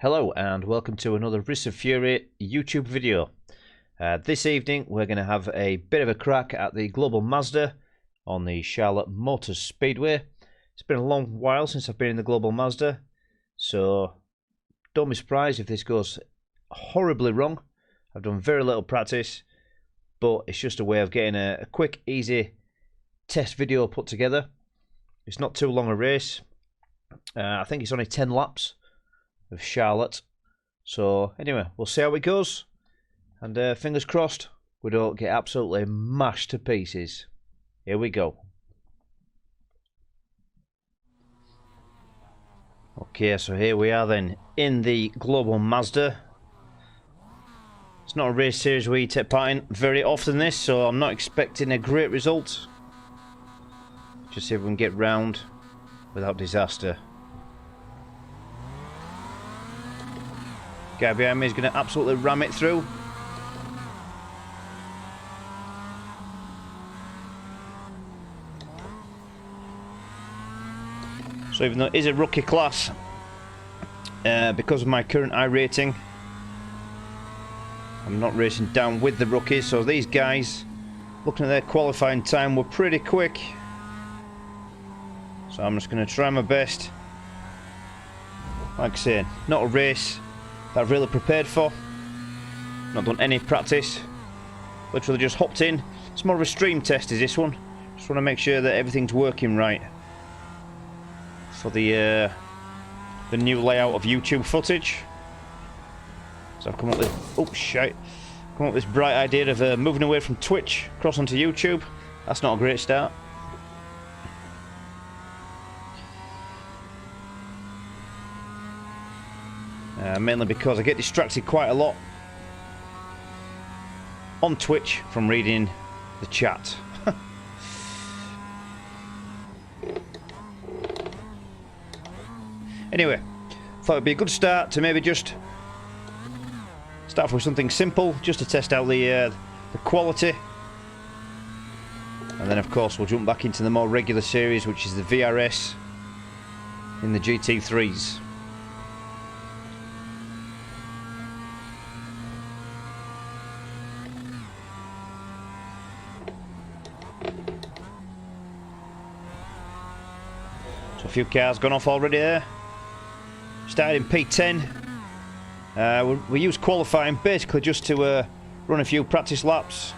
Hello and welcome to another Wrists of Fury YouTube video. This evening we're going to have a bit of a crack at the Global Mazda on the Charlotte Motor Speedway. It's been a long while since I've been in the Global Mazda, so don't be surprised if this goes horribly wrong. I've done very little practice, but it's just a way of getting a quick, easy test video put together. It's not too long a race. I think it's only 10 laps of Charlotte. So anyway, we'll see how it goes, and fingers crossed we don't get absolutely mashed to pieces. Here we go. Okay, so here we are then in the Global Mazda. It's not a race series we take part in very often this, so I'm not expecting a great result. Just see if we can get round without disaster. Guy behind me is going to absolutely ram it through. So even though it is a rookie class, because of my current iRacing, I'm not racing down with the rookies. So these guys, looking at their qualifying time, were pretty quick. So I'm just going to try my best. Like I say, not a race that I've really prepared for. Not done any practice. Literally just hopped in. It's more of a stream test is this one. Just want to make sure that everything's working right for the new layout of YouTube footage. So I've come up with come up with this bright idea of moving away from Twitch across onto YouTube. That's not a great start. Mainly because I get distracted quite a lot on Twitch from reading the chat. Anyway, thought it'd be a good start to maybe just start off with something simple, just to test out the quality, and then of course we'll jump back into the more regular series, which is the VRS in the GT3s. So a few cars gone off already there. Started in P10. We use qualifying basically just to run a few practice laps.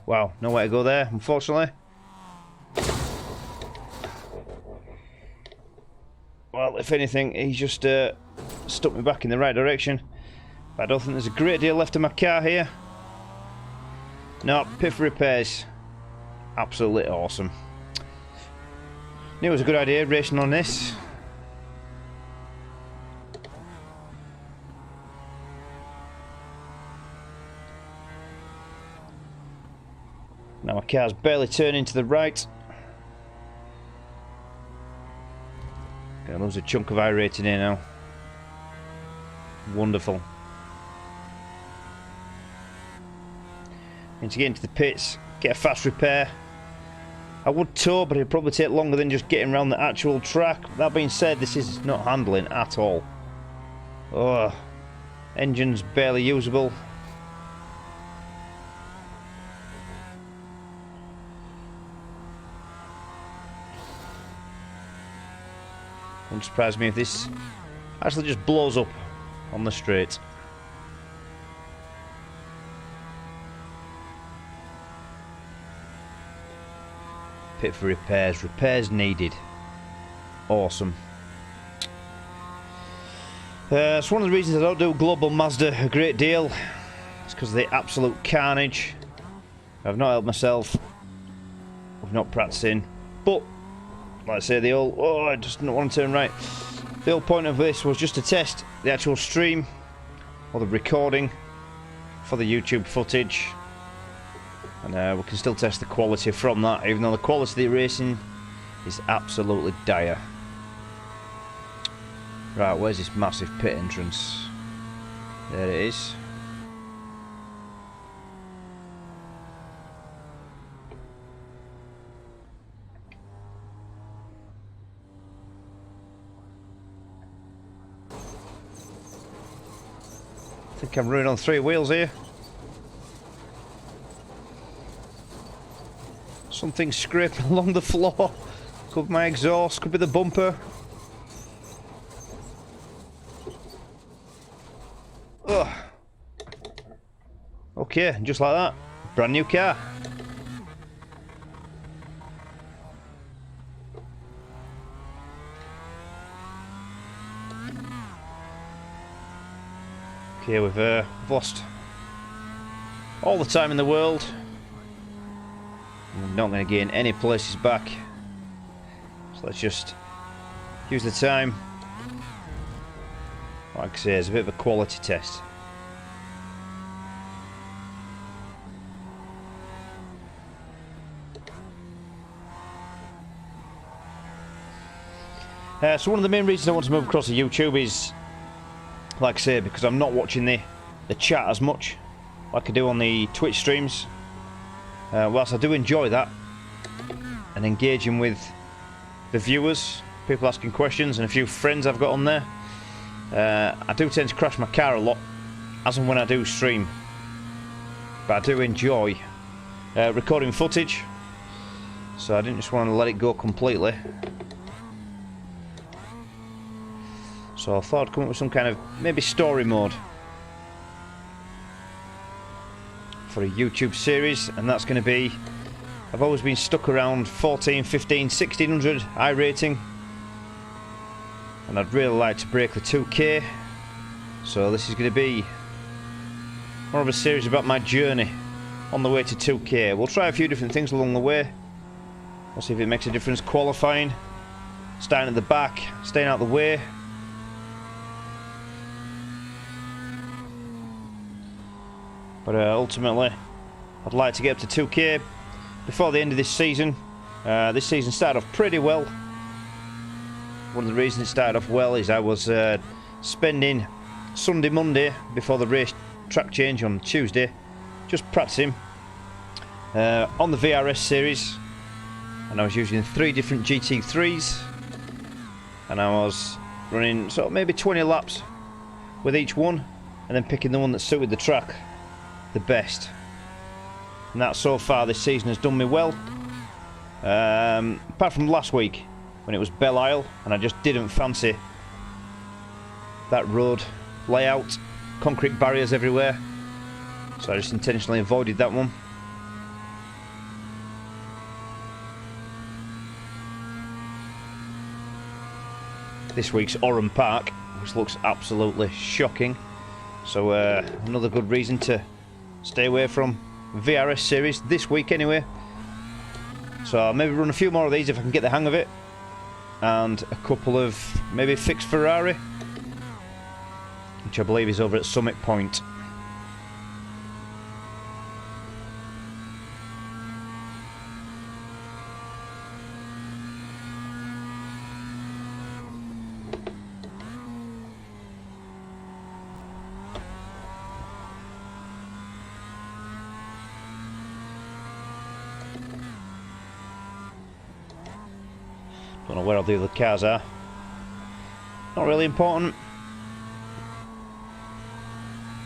Wow, nowhere to go there, unfortunately. Well, if anything, he's just stuck me back in the right direction. But I don't think there's a great deal left of my car here. No, pit for repairs. Absolutely awesome. Knew it was a good idea racing on this. Now my car's barely turning to the right. Gonna lose a chunk of iRating here now. Wonderful. Need to get into the pits, get a fast repair. I would tow, but it'd probably take longer than just getting around the actual track. That being said, this is not handling at all. Oh, engine's barely usable. Wouldn't surprise me if this actually just blows up on the straight. Pit for repairs. Repairs needed. Awesome. It's one of the reasons I don't do Global Mazda a great deal. It's because of the absolute carnage. I've not helped myself. I've not practicing. But, like I say, the old... Oh, I just don't want to turn right. The whole point of this was just to test the actual stream, or the recording, for the YouTube footage. And we can still test the quality from that, even though the quality of the racing is absolutely dire. Right, where's this massive pit entrance? There it is. I think I'm running on 3 wheels here. Something scraping along the floor. Could be my exhaust, could be the bumper. Ugh. Okay, just like that. Brand new car. Okay, we've lost all the time in the world. We're not going to gain any places back. So let's just use the time. Like I say, it's a bit of a quality test. So one of the main reasons I want to move across to YouTube is, like I say, because I'm not watching the chat as much like I do on the Twitch streams. Whilst I do enjoy that and engaging with the viewers, people asking questions, and a few friends I've got on there, I do tend to crash my car a lot, as and when I do stream. But I do enjoy recording footage, so I didn't just want to let it go completely. So I thought I'd come up with some kind of maybe story mode for a YouTube series, and that's going to be, I've always been stuck around 14, 15, 1600 iRating, and I'd really like to break the 2K, so this is going to be more of a series about my journey on the way to 2K. We'll try a few different things along the way. We'll see if it makes a difference. Qualifying, starting at the back, staying out of the way. But ultimately, I'd like to get up to 2K before the end of this season. This season started off pretty well. One of the reasons it started off well is I was spending Sunday, Monday, before the race track change on Tuesday, just practicing on the VRS series. And I was using 3 different GT3s. And I was running sort of maybe 20 laps with each one, and then picking the one that suited the track the best. And that so far this season has done me well, apart from last week when it was Belle Isle and I just didn't fancy that road layout, concrete barriers everywhere, so I just intentionally avoided that one. This week's Oran Park, which looks absolutely shocking, so another good reason to stay away from VRS series this week anyway. So I'll maybe run a few more of these if I can get the hang of it, and a couple of maybe fixed Ferrari, which I believe is over at Summit Point. Don't know where all the other cars are. Not really important.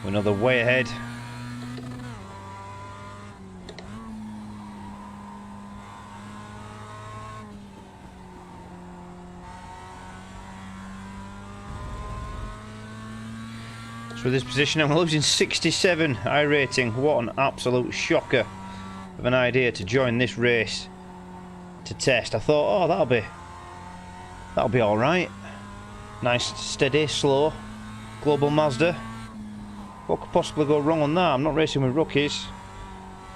We know they're way ahead. So with this position I'm losing 67 iRating. What an absolute shocker of an idea to join this race to test. I thought, oh, that'll be alright. Nice, steady, slow, global Mazda. What could possibly go wrong on that? I'm not racing with rookies.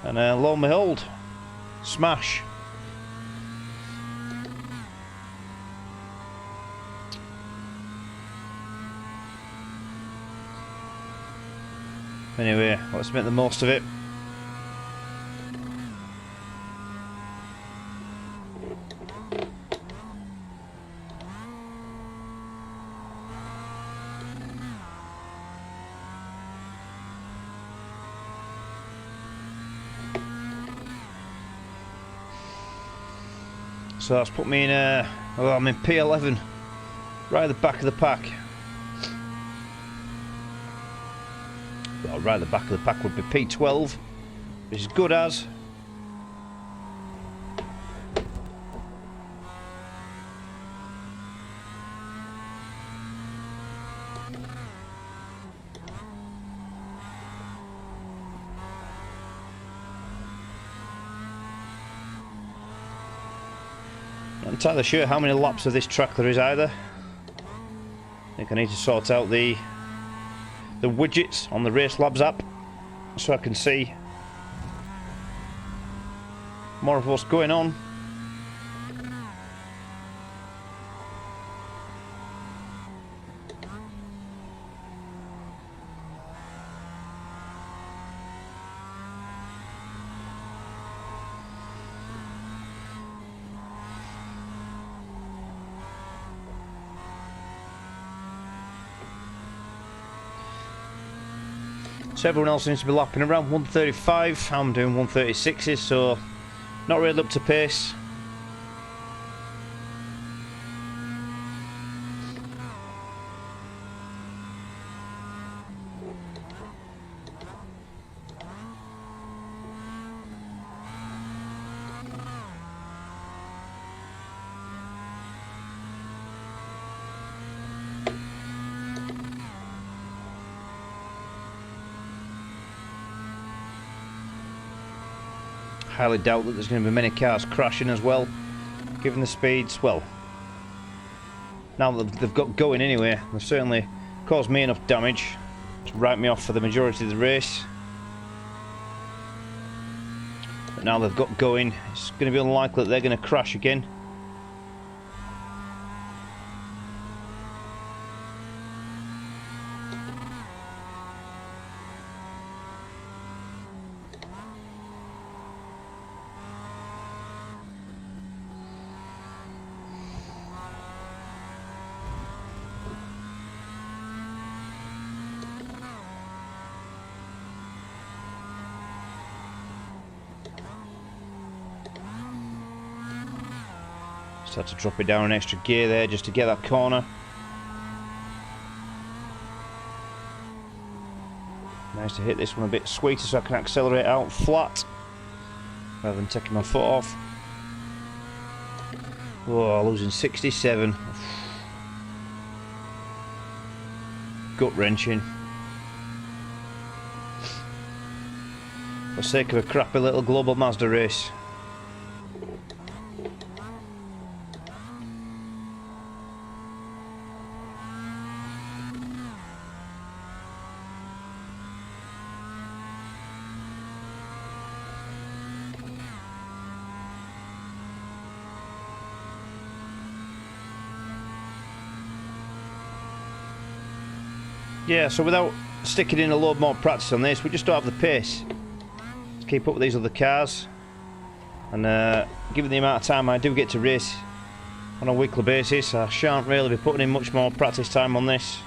And lo and behold, smash. Anyway, let's make the most of it. So that's put me in I'm in P11, right at the back of the pack. well, right at the back of the pack would be P12, which is good as. Not entirely sure how many laps of this track there is either. I think I need to sort out the widgets on the Race Labs app so I can see more of what's going on. So everyone else seems to be lapping around 135. I'm doing 136s, so not really up to pace. Highly doubt that there's going to be many cars crashing as well, given the speeds. Well, now that they've got going anyway, they've certainly caused me enough damage to write me off for the majority of the race. But now they've got going, it's going to be unlikely that they're going to crash again. Just had to drop it down an extra gear there just to get that corner. Nice to hit this one a bit sweeter so I can accelerate out flat rather than taking my foot off. Oh, losing 67. Gut wrenching. For the sake of a crappy little global Mazda race. Yeah, so without sticking in a load more practice on this, we just don't have the pace to keep up with these other cars. And given the amount of time I do get to race on a weekly basis, I shan't really be putting in much more practice time on this.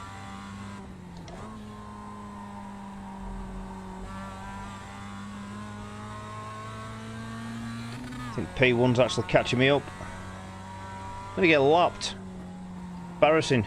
I think P1's actually catching me up. I'm going to get lapped. Embarrassing.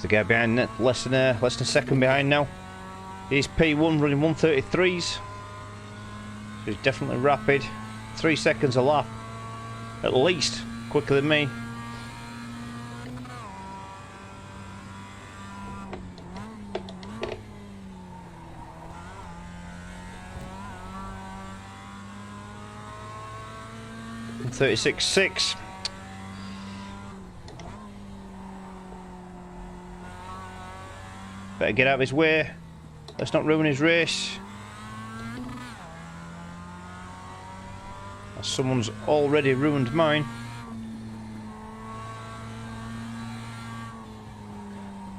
The guy behind less than a second behind now. He's P1 running 133s. So he's definitely rapid. 3 seconds a lap. At least quicker than me. 36.6. Better get out of his way. Let's not ruin his race. Someone's already ruined mine.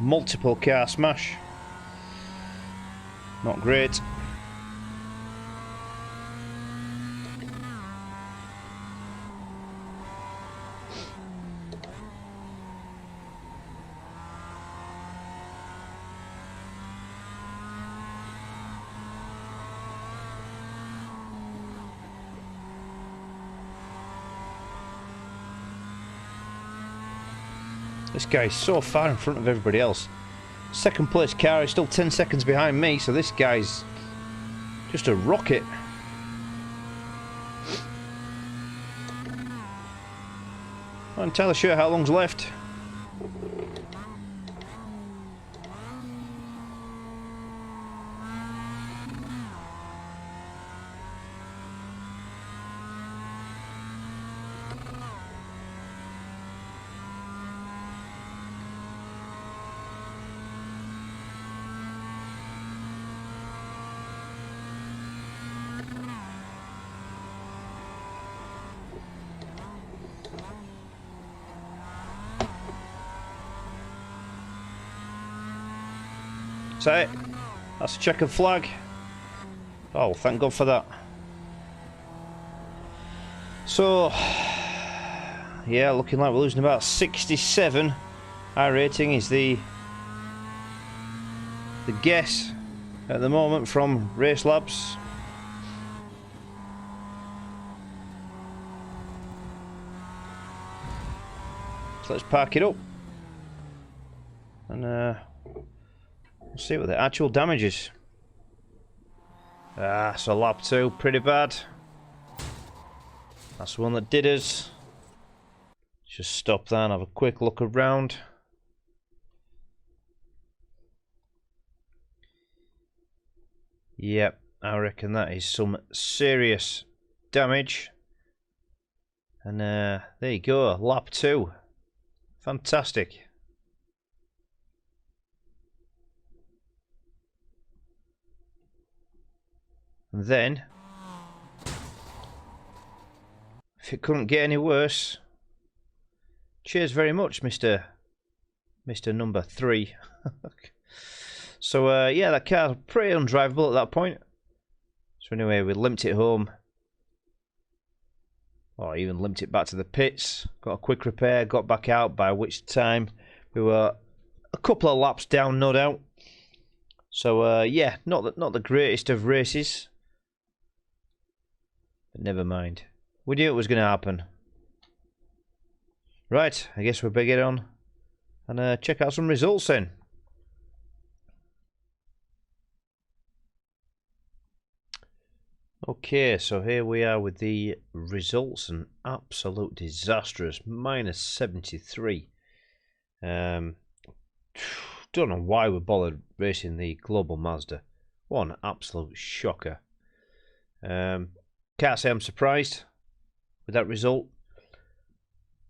Multiple car smash. Not great. This guy is so far in front of everybody else. Second place car is still 10 seconds behind me, so this guy's just a rocket. Not entirely sure how long's left. Is that it? That's a checkered flag. Oh, thank God for that. So, yeah, looking like we're losing about 67. iRacing is the guess at the moment from Race Labs. So let's park it up and we'll see what the actual damage is. So lap 2, pretty bad. That's the one that did us. Just stop there and have a quick look around. Yep, I reckon that is some serious damage. And there you go, lap 2. Fantastic. And then, if it couldn't get any worse, cheers very much, Mr. Number 3. So, yeah, that car's pretty undrivable at that point. So anyway, we limped it home. Or even limped it back to the pits. Got a quick repair, got back out, by which time we were a couple of laps down, no doubt. So, yeah, not the greatest of races. But never mind. We knew it was going to happen. Right, I guess we better get on and check out some results then. Okay, so here we are with the results. An absolute disastrous minus 73. Don't know why we bothered racing the Global Mazda. What an absolute shocker. Can't say I'm surprised with that result,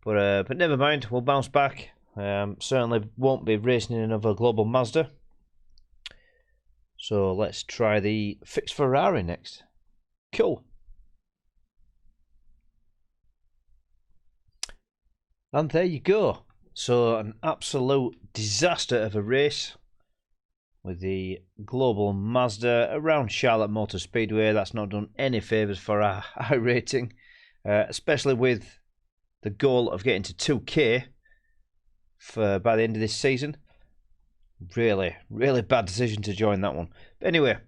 but never mind, we'll bounce back. Certainly won't be racing in another Global Mazda. So let's try the fixed Ferrari next. Cool. And there you go. So an absolute disaster of a race with the Global Mazda around Charlotte Motor Speedway. That's not done any favours for our iRacing, especially with the goal of getting to 2K by the end of this season. Really, really bad decision to join that one. But anyway,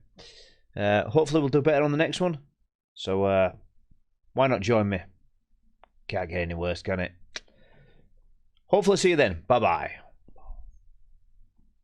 hopefully we'll do better on the next one. So why not join me? Can't get any worse, can it? Hopefully see you then. Bye-bye.